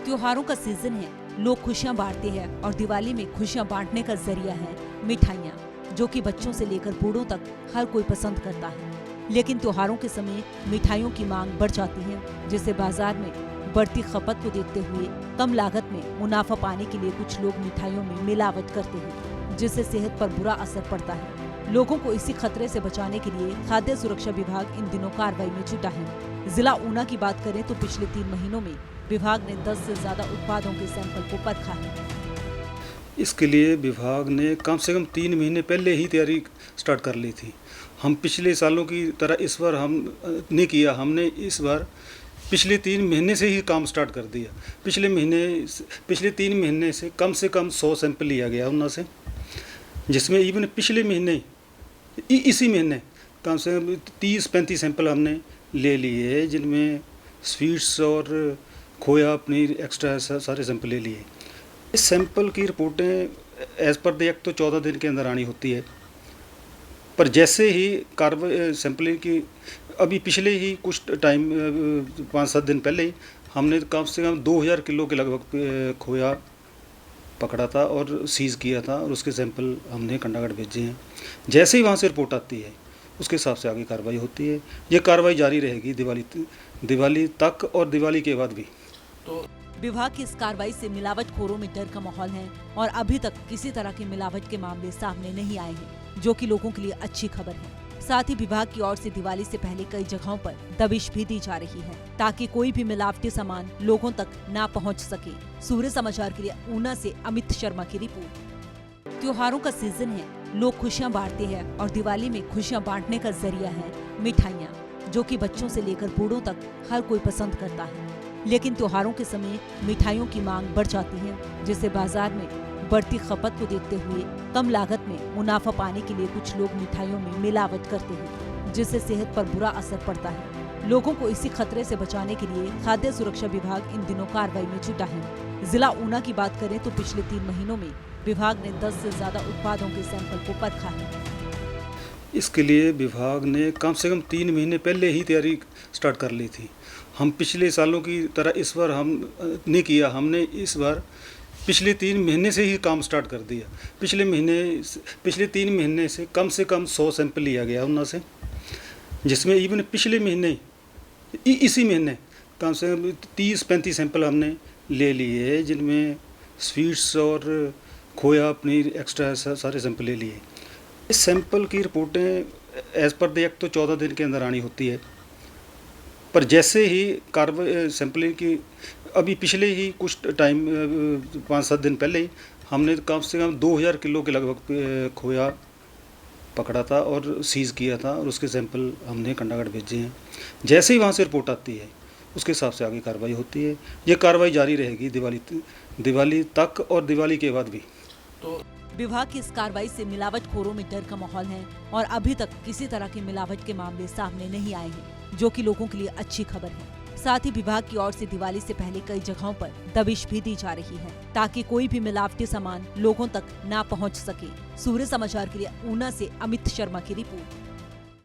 त्योहारों का सीजन है, लोग खुशियां बांटते हैं और दिवाली में खुशियां बांटने का जरिया है मिठाइयाँ, जो कि बच्चों से लेकर बूढ़ों तक हर कोई पसंद करता है। लेकिन त्योहारों के समय मिठाइयों की मांग बढ़ जाती है, जिससे बाजार में बढ़ती खपत को देखते हुए कम लागत में मुनाफा पाने के लिए कुछ लोग मिठाइयों में मिलावट करते हैं, जिससे सेहत पर बुरा असर पड़ता है। लोगों को इसी खतरे से बचाने के लिए खाद्य सुरक्षा विभाग इन दिनों कार्रवाई में जुटा है। जिला ऊना की बात करें तो पिछले 3 महीनों में विभाग ने 10 से ज्यादा उत्पादों के सैंपल को परखा है। इसके लिए विभाग ने कम से कम 3 महीने पहले ही तैयारी स्टार्ट कर ली थी। हम पिछले सालों की तरह इस बार हम नहीं किया, हमने इस बार पिछले 3 महीने से ही काम स्टार्ट कर दिया। पिछले 3 महीने से कम 100 सैंपल लिया गया उनमें से, जिसमें इवन पिछले महीने इसी महीने कम से कम 30-35 सैंपल हमने ले लिए, जिनमें स्वीट्स और खोया पनीर एक्स्ट्रा सारे सैंपल ले लिए। इस सैंपल की रिपोर्टें एज़ पर द एक्ट तो 14 दिन के अंदर आनी होती है, पर जैसे ही कार्रवाई सैंपलिंग की अभी पिछले ही कुछ टाइम 5-7 दिन पहले ही हमने कम से कम 2000 किलो के लगभग खोया पकड़ा था और सीज़ किया था, और उसके सैंपल हमने कंडागढ़ भेजे हैं। जैसे ही वहाँ से रिपोर्ट आती है उसके हिसाब से आगे कार्रवाई होती है। ये कार्रवाई जारी रहेगी दिवाली तक और दिवाली के बाद भी। तो विभाग की इस कार्रवाई से मिलावटखोरों में डर का माहौल है और अभी तक किसी तरह के मिलावट के मामले सामने नहीं आए हैं, जो कि लोगों के लिए अच्छी खबर है। साथ ही विभाग की ओर से दिवाली से पहले कई जगहों पर दबिश भी दी जा रही है, ताकि कोई भी मिलावटी सामान लोगों तक ना पहुंच सके। सूर्य समाचार के लिए ऊना से अमित शर्मा की रिपोर्ट। त्योहारों का सीजन है, लोग खुशियां बांटते हैं और दिवाली में खुशियां बांटने का जरिया है मिठाइयाँ, जो कि बच्चों से लेकर बूढ़ों तक हर कोई पसंद करता है। लेकिन त्योहारों के समय मिठाइयों की मांग बढ़ जाती है, जिससे बाजार में बढ़ती खपत को देखते हुए कम लागत में मुनाफा पाने के लिए कुछ लोग मिठाइयों में मिलावट करते हैं, जिससे सेहत पर बुरा असर पड़ता है। लोगों को इसी खतरे से बचाने के लिए खाद्य सुरक्षा विभाग इन दिनों कार्रवाई में जुटा है। जिला ऊना की बात करें तो पिछले 3 महीनों में विभाग ने 10 से ज्यादा उत्पादों के सैंपल को परखा है। इसके लिए विभाग ने कम से कम 3 महीने पहले ही तैयारी स्टार्ट कर ली थी। हम पिछले सालों की तरह इस बार हम नहीं किया, हमने इस बार पिछले 3 महीने से ही काम स्टार्ट कर दिया। पिछले 3 महीने से कम 100 सैंपल लिया गया उनमें से, जिसमें इवन पिछले महीने इसी महीने कम से कम 30-35 सैंपल हमने ले लिए, जिनमें स्वीट्स और खोया पनीर एक्स्ट्रा सारे सैंपल ले लिए। इस सैंपल की रिपोर्टें एज़ पर द एक्ट तो 14 दिन के अंदर आनी होती है, पर जैसे ही कार्रवाई सैंपलिंग की अभी पिछले ही कुछ टाइम 5-7 दिन पहले ही हमने कम से कम 2000 किलो के लगभग खोया पकड़ा था और सीज़ किया था, और उसके सैंपल हमने कंडागढ़ भेजे हैं। जैसे ही वहाँ से रिपोर्ट आती है उसके हिसाब से आगे कार्रवाई होती है। ये कार्रवाई जारी रहेगी दिवाली तक और दिवाली के बाद भी। तो विभाग की इस कार्रवाई से मिलावटखोरों में डर का माहौल है और अभी तक किसी तरह की मिलावट के मामले सामने नहीं आए हैं, जो कि लोगों के लिए अच्छी खबर है। साथ ही विभाग की ओर से दिवाली से पहले कई जगहों पर दबिश भी दी जा रही है, ताकि कोई भी मिलावटी सामान लोगों तक ना पहुंच सके। सूर्य समाचार के लिए ऊना से अमित शर्मा की रिपोर्ट।